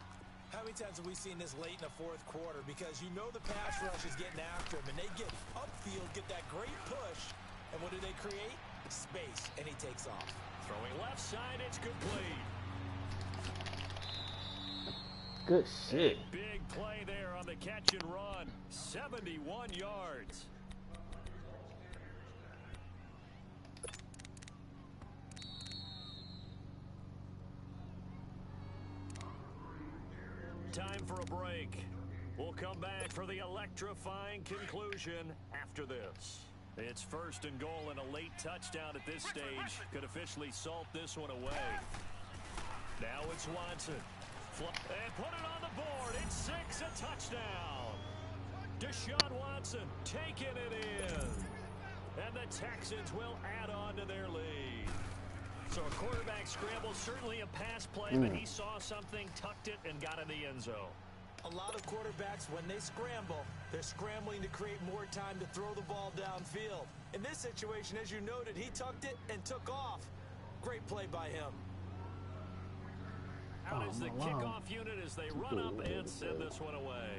How many times have we seen this late in the 4th quarter? Because you know the pass rush is getting after him, and they get upfield, get that great push, and what do they create? Space, and he takes off. Throwing left side, it's complete. Good shit. Big play there on the catch and run. 71 yards. Time for a break. We'll come back for the electrifying conclusion after this. It's 1st and goal, and a late touchdown at this stage could officially salt this one away. Now it's Watson. And put it on the board. It's 6, a touchdown. Deshaun Watson taking it in. And the Texans will add on to their lead. So a quarterback scramble, certainly a pass play, but he saw something, tucked it, and got in the end zone. A lot of quarterbacks, when they scramble, they're scrambling to create more time to throw the ball downfield. In this situation, as you noted, he tucked it and took off. Great play by him. Out is the kickoff unit as they run up and send this one away.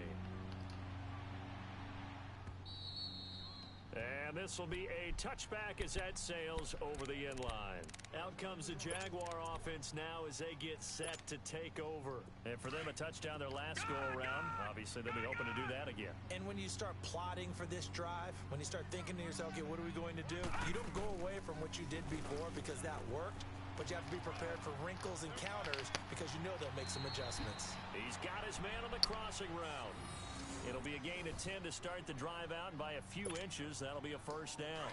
And this will be a touchback as that sails over the end line. Out comes the Jaguar offense now as they get set to take over. And for them, a touchdown their last go-around. Obviously, they'll be hoping to do that again. And when you start plotting for this drive, when you start thinking to yourself, okay, what are we going to do? You don't go away from what you did before because that worked. But you have to be prepared for wrinkles and counters because you know they'll make some adjustments. He's got his man on the crossing route. It'll be a gain of 10 to start the drive out, and by a few inches, that'll be a first down.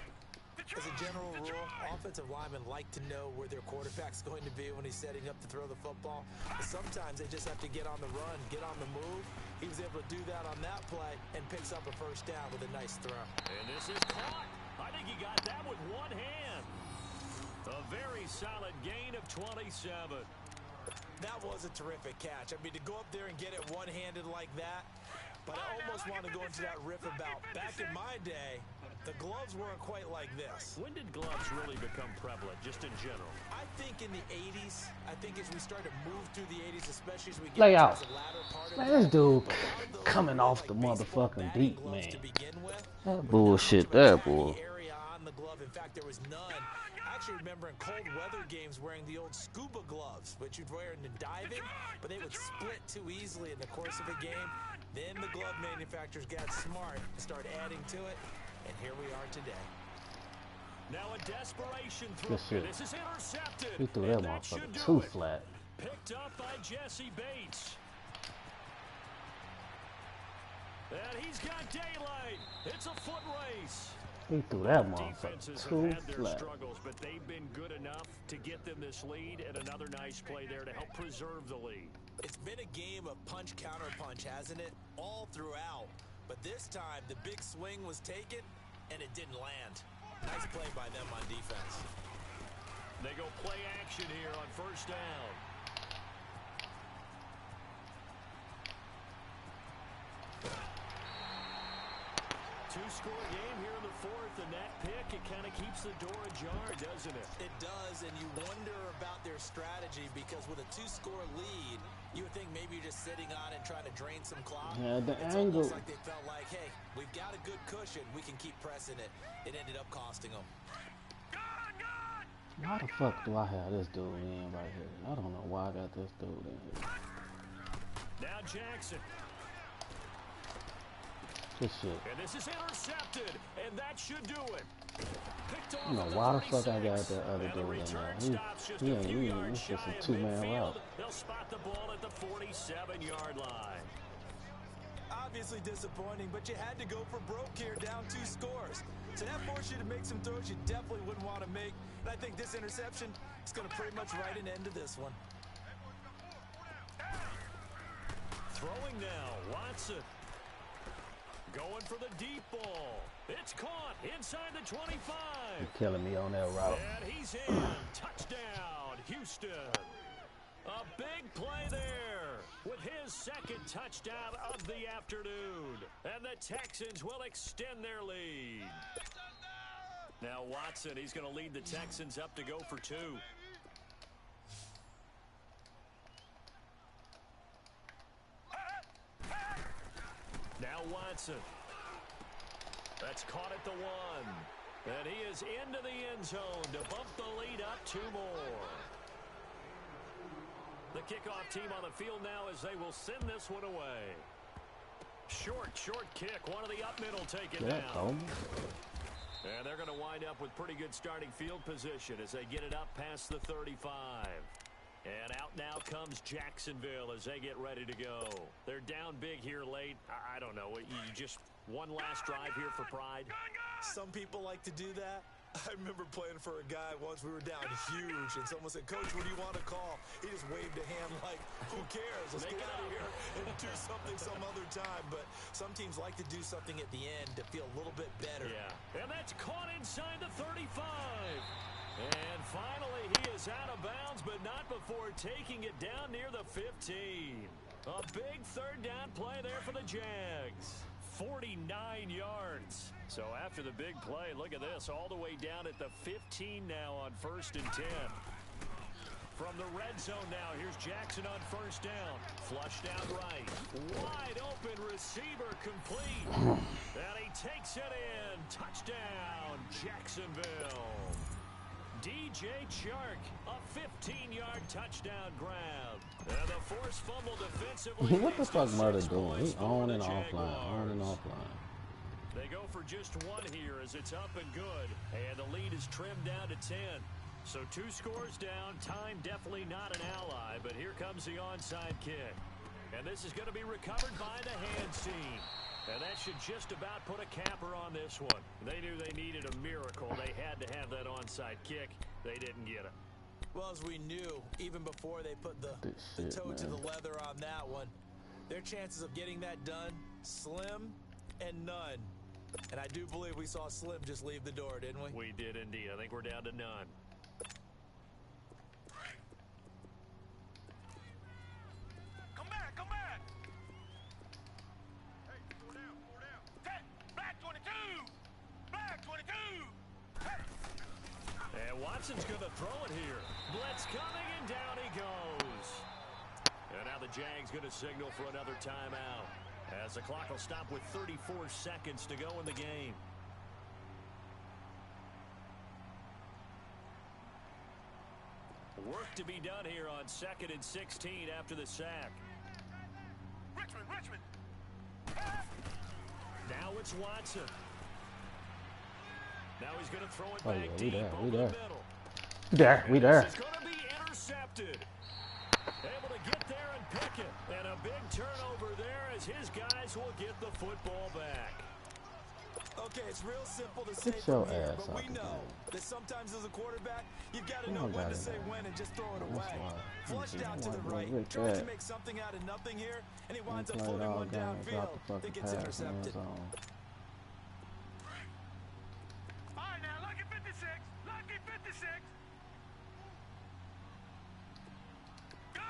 As a general rule, offensive linemen like to know where their quarterback's going to be when he's setting up to throw the football. But sometimes they just have to get on the run, get on the move. He was able to do that on that play and picks up a first down with a nice throw. And this is caught. I think he got that with one hand. A very solid gain of 27. That was a terrific catch. I mean, to go up there and get it one-handed like that, but I almost want to go into that riff about back in my day, the gloves weren't quite like this. When did gloves really become prevalent, just in general? I think in the 80s. I think as we start to move through the 80s, especially as we get Lay out. to the latter part of Man, it. this dude coming off the motherfucking deep, man. That bullshit there, boy. In fact, there was none. I actually remember in cold weather games wearing the old scuba gloves, which you'd wear in diving, but they would split too easily in the course of a game. Then the glove manufacturers got smart and started adding to it, and here we are today. Now a desperation throw. This is intercepted. He threw that motherfucker too flat. Picked up by Jesse Bates. And he's got daylight. It's a foot race. He threw that motherfucker too had their flat. struggles, but they've been good enough to get them this lead, and another nice play there to help preserve the lead. It's been a game of punch, counter punch, hasn't it? All throughout. But this time, the big swing was taken, and it didn't land. Nice play by them on defense. They go play action here on first down. Two-score game here in the fourth, and that pick, it kind of keeps the door ajar, doesn't it? It does, and you wonder about their strategy because with a two-score lead, you would think maybe you're just sitting on it trying to drain some clock. Yeah, the it's angle. almost like they felt like, hey, we've got a good cushion. We can keep pressing it. It ended up costing them. Why the fuck do I have this dude in right here? I don't know why I got this dude in here. Now Jackson. This shit. And this is intercepted, and that should do it. Picked off I don't know why the fuck I got that other dude in there. He ain't it's just a two-man route. They'll spot the ball at the 47-yard line. Obviously disappointing, but you had to go for broke here, down 2 scores. So that forced you to make some throws you definitely wouldn't want to make. And I think this interception is going to pretty much write an end to this one. Throwing now, Watson. Going for the deep ball. It's caught inside the 25. You're killing me on that route. And he's in. Touchdown, Houston. A big play there with his second touchdown of the afternoon. And the Texans will extend their lead. Now Watson, he's going to lead the Texans up to go for 2. Now Watson. That's caught at the 1. And he is into the end zone to bump the lead up 2 more. The kickoff team on the field now as they will send this one away. Short kick. One of the up middle taken down. And they're going to wind up with pretty good starting field position as they get it up past the 35. And out now comes Jacksonville as they get ready to go. They're down big here late. I don't know. You just one last drive here for pride? Some people like to do that. I remember playing for a guy once. We were down huge, and someone said, "Coach, what do you want to call?" He just waved a hand like, who cares? Let's get out of here and do something some other time. But some teams like to do something at the end to feel a little bit better. Yeah, and that's caught inside the 35. And finally, he is out of bounds, but not before taking it down near the 15. A big third down play there for the Jags. 49 yards. So after the big play, look at this, all the way down at the 15 now on 1st and 10. From the red zone now, here's Jackson on 1st down. Flushed out right. Wide open receiver complete. And he takes it in. Touchdown, Jacksonville. DJ Chark, a 15-yard touchdown grab. And the forced fumble defensively. What the fuck Murder doing? He on and offline. They go for just one here as it's up and good. And the lead is trimmed down to 10. So 2 scores down. Time definitely not an ally. But here comes the onside kick. And this is going to be recovered by the hands team. And that should just about put a capper on this one. They knew they needed a miracle. They had to have that onside kick. They didn't get it. Well, as we knew, even before they put the toe to the leather on that one, their chances of getting that done, slim and none. And I do believe we saw Slim just leave the door, didn't we? We did indeed. I think we're down to none. Come back! Hey, four down. Hey, black 22! Black 22! Hey! And Watson's going to throw it here. Blitz coming, and down he goes. And now the Jags going to signal for another timeout, as the clock will stop with 34 seconds to go in the game. Work to be done here on 2nd and 16 after the sack. Richmond! Now it's Watson. Now he's going to throw it Oh, back yeah, deep over the middle. We there. It's going to be intercepted. Able to get there and pick it. And a big turnover there as his guys will get the football back. Okay, it's real simple to say your from here, ass but we off the know game. that sometimes as a quarterback, you've got to know when to say when and just throw it away. Flushed out to the right, trying to make something out of nothing here, and he winds up floating one downfield. Think it's intercepted. All right, now, lucky 56. Gun!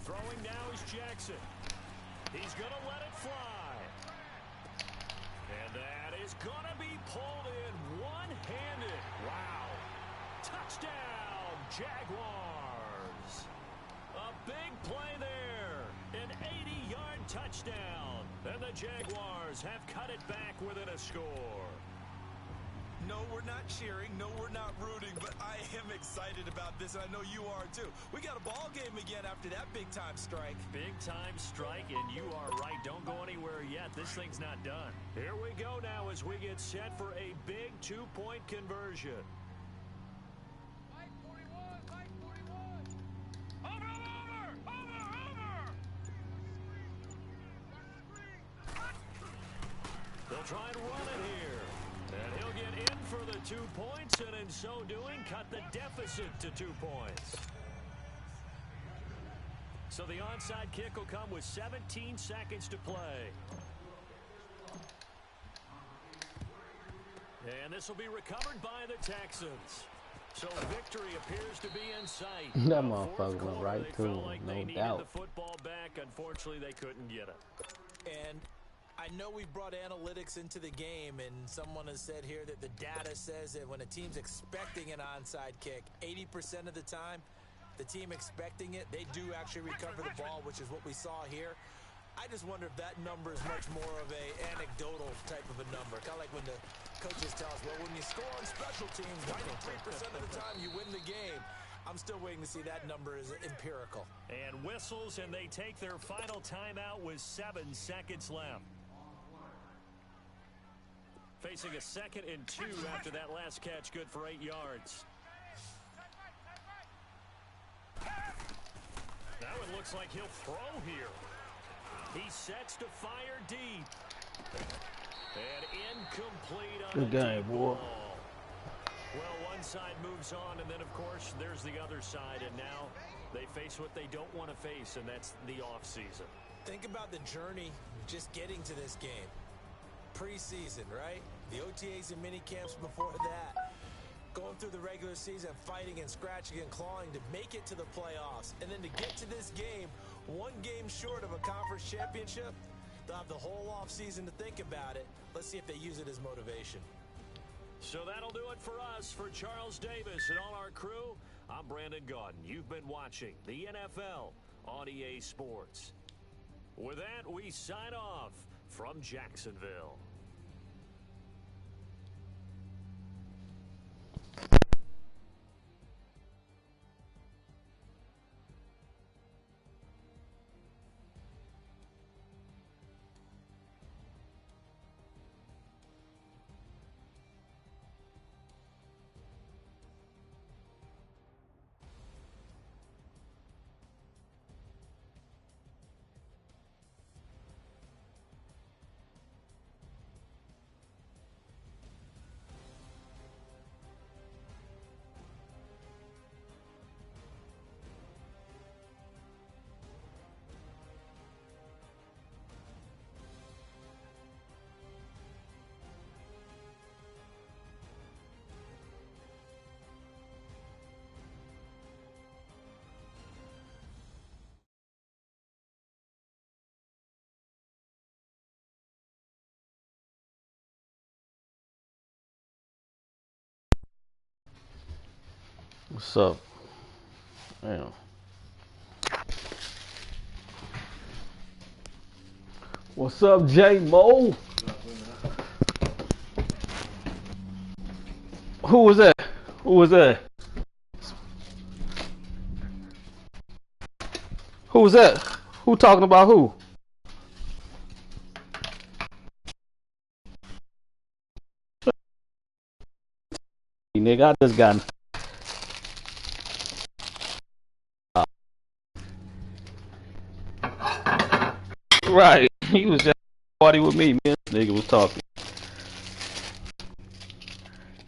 Throwing now is Jackson. He's going to let it fly. And that is going to be pulled in one-handed. Wow. Touchdown, Jaguars. A big play there. An 80-yard touchdown. And the Jaguars have cut it back within a score. No, we're not cheering. No, we're not rooting, but I am excited about this, and I know you are too. We got a ball game again after that big-time strike. Big-time strike, and you are right. Don't go anywhere yet. This thing's not done. Here we go now as we get set for a big 2-point conversion. Fight 41! Over! They'll try and run it here. And he'll get in for the 2 points, and in so doing, cut the deficit to 2 points. So the onside kick will come with 17 seconds to play. And this will be recovered by the Texans. So victory appears to be in sight. That motherfucker went right to him, like no they needed doubt. the football back. Unfortunately, they couldn't get it. And I know we brought analytics into the game, and someone has said here that the data says that when a team's expecting an onside kick, 80% of the time, the team expecting it, they do actually recover the ball, which is what we saw here. I just wonder if that number is much more of a anecdotal type of a number. Kind of like when the coaches tell us, well, when you score on special teams, 93% of the time you win the game. I'm still waiting to see that number is empirical. And whistles, and they take their final timeout with 7 seconds left. Facing a 2nd and 2 after that last catch, good for 8 yards. looks like he'll throw here. He sets to fire deep. And incomplete on good game, boy. Well, one side moves on, and then, of course, there's the other side, and now they face what they don't want to face, and that's the offseason. Think about the journey just getting to this game. Preseason, right? The OTAs and mini camps before that. Going through the regular season, fighting and scratching and clawing to make it to the playoffs. And then to get to this game, one game short of a conference championship, they'll have the whole offseason to think about it. Let's see if they use it as motivation. So that'll do it for us. For Charles Davis and all our crew, I'm Brandon Gaudin. You've been watching the NFL on EA Sports. With that, we sign off from Jacksonville. What's up? Damn. What's up, J-Mo? Who was that? Who was that? Who was that? Who talking about who? Nigga, I just got. Right, he was just party with me. Man, this nigga was talking.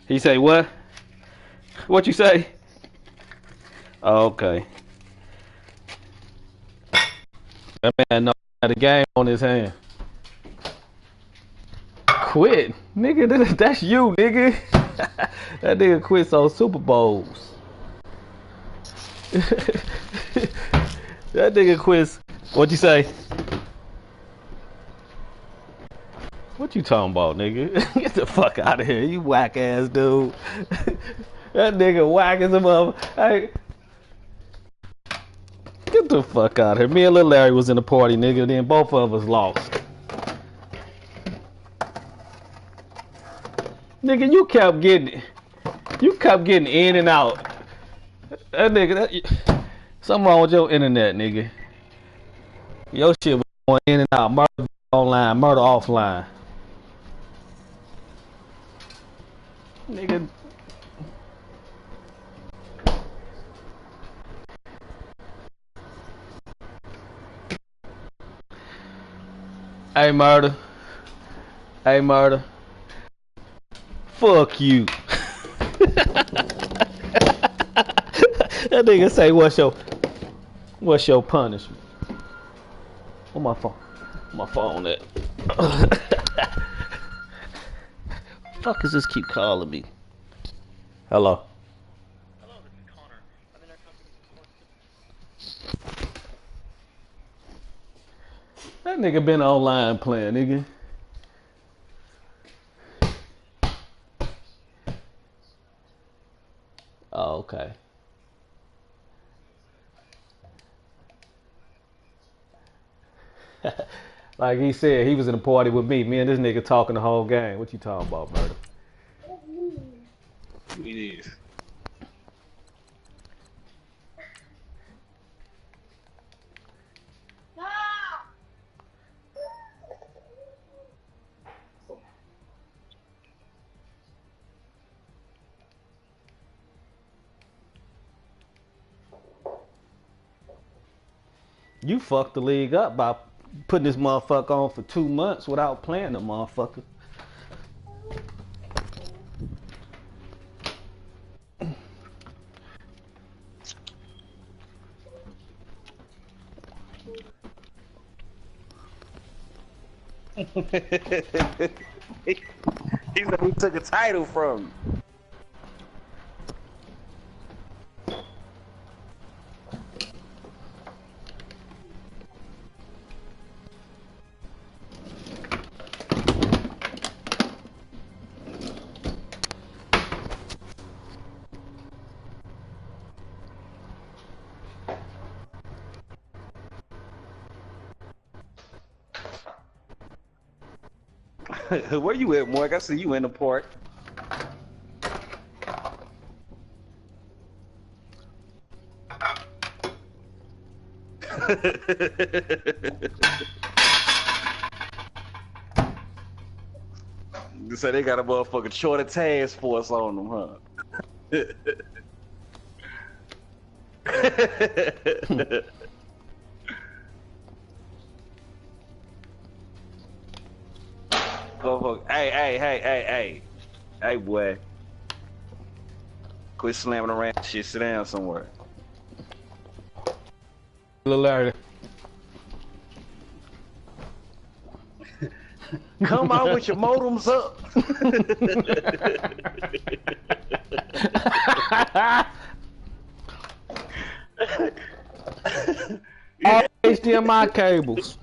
He say what? What you say? Oh, okay. That man had a game on his hand. Quit, nigga. That's you, nigga. That nigga quit on Super Bowls. That nigga quits. What you say? What you talking about, nigga? Get the fuck out of here, you whack ass dude. That nigga whack as a mother. Hey, get the fuck out of here. Me and Lil Larry was in the party, nigga. Then both of us lost. Nigga, you kept getting in and out. That nigga, something wrong with your internet, nigga. Your shit was going in and out. Murder online, murder offline. Nigga. Hey, murder. Hey, murder. Fuck you. That nigga say, what's your punishment? On my phone. My phone at. Fuck is this keep calling me? Hello. Hello, this is Connor. I'm in our company. That nigga been online playing, nigga. Oh, okay. Like he said, he was in a party with me. Me and this nigga talking the whole game. What you talking about, murder? It is. You fucked the league up by putting this motherfucker on for 2 months without playing the motherfucker. He's like, we took a title from him. Where you at, Mark? I see you in the park. So they got a motherfucking shorter task force on them, huh? Hey, boy. Quit slamming around shit. Sit down somewhere. Larry. Come out with your modems up. All HDMI cables.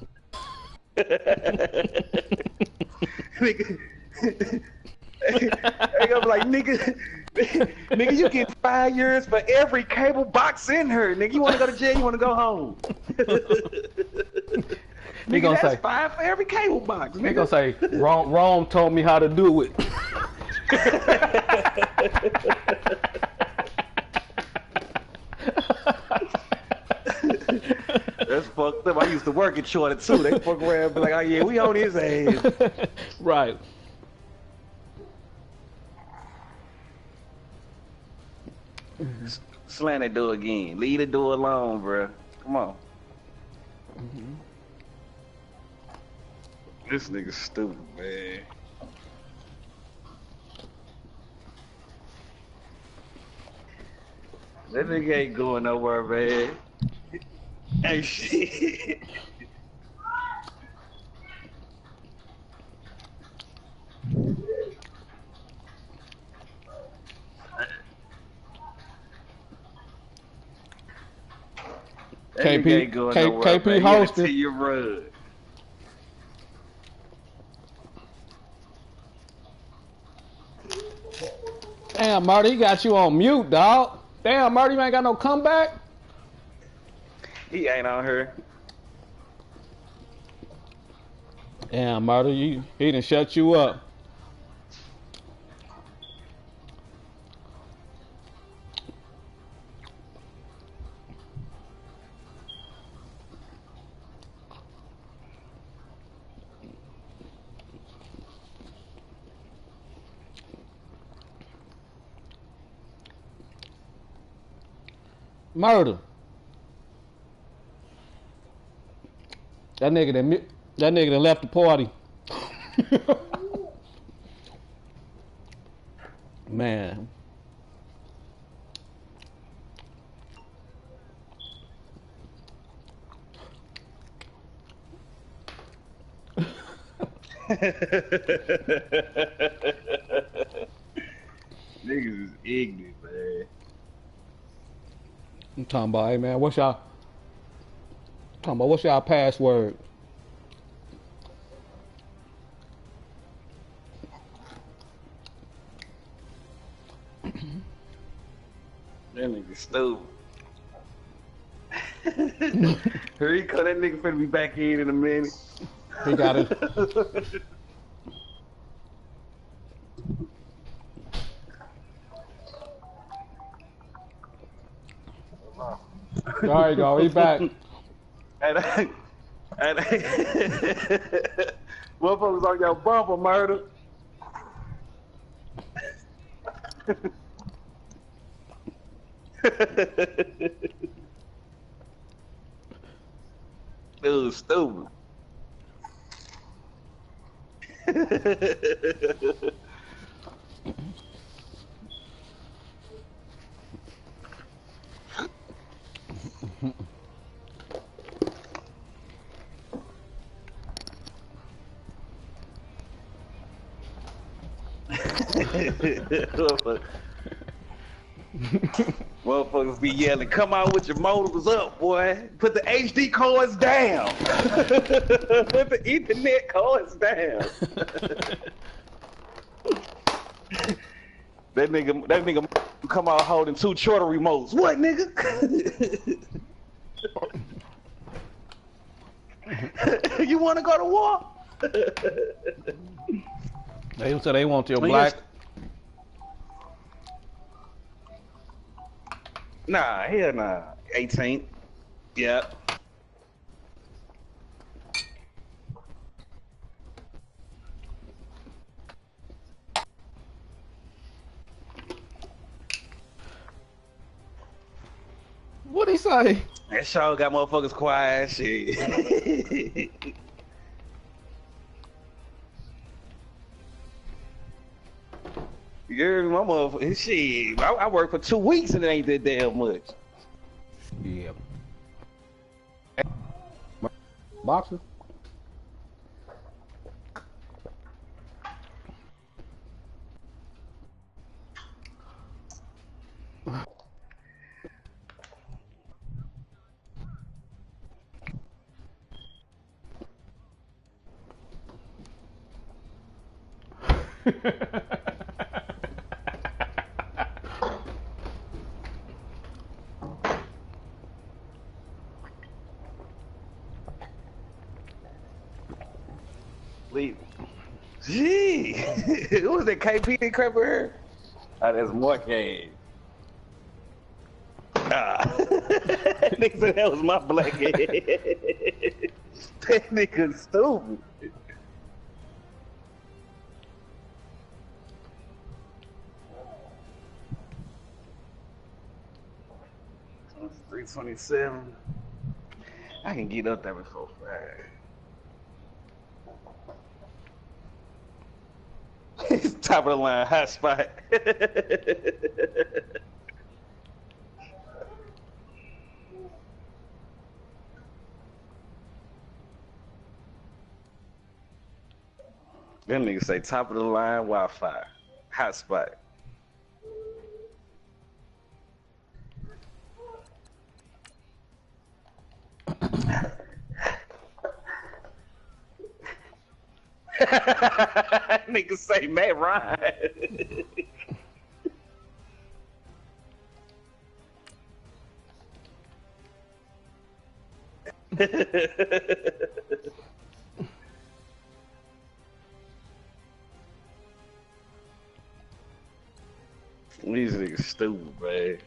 Nigga, I'm like, nigga, you get 5 years for every cable box in her. Nigga, you want to go to jail? You want to go home? Nigga, that's say, 5 for every cable box. He gonna say, Rome told me how to do it. That's fucked up. I used to work at Shorter too. They fuck around and be like, oh yeah, we on his ass. Right. Slam that door again. Leave the door alone, bro. Come on. This nigga's stupid, man. That nigga ain't going nowhere, man. Hey, shit. KP hosting. Your rug. Damn, Marty, he got you on mute, dog. Damn, Marty, you ain't got no comeback? He ain't on her. Damn, Marty, he done shut you up. Murder. That nigga that left the party. Man. Niggas is ignorant, man. I'm talking about, hey man, what's y'all password? That nigga stupid. Here he come, that nigga finna be back in a minute. He got it. There you go, he back. And motherfuckers on your bumper, Murder. Dude, stupid. Motherfuckers be yelling, come out with your modals up, boy. Put the HD cards down. Put the Ethernet cards down. that nigga come out holding 2 shorter remotes. What, nigga? You want to go to war? They said they want your black. Nah, hell nah. 18. Yep. What'd he say? That show got motherfuckers quiet, shit. You heard my motherfucker, shit. I worked for 2 weeks and it ain't that damn much. Yeah. Boxer? Leave. Gee, who was that KP crap with her? Oh, that's Marquez. Nigga said that was my black head. That nigga stupid. It's 327. I can get up there before 5. It's top of the line, hot spot. Them niggas say top of the line Wi-Fi, hot spot. Niggas say Matt Ryan. These niggas stupid, man.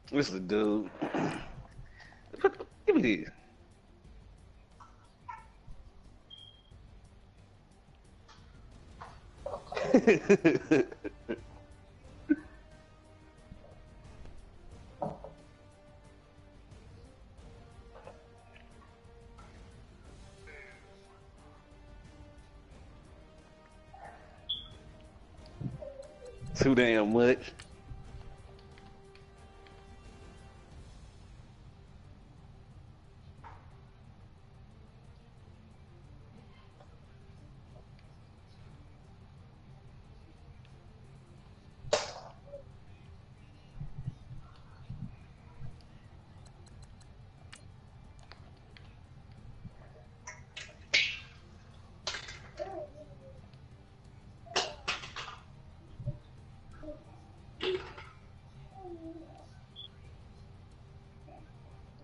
This is the dude. Give me these. Too damn much.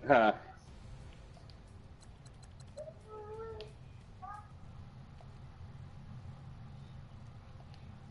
Huh?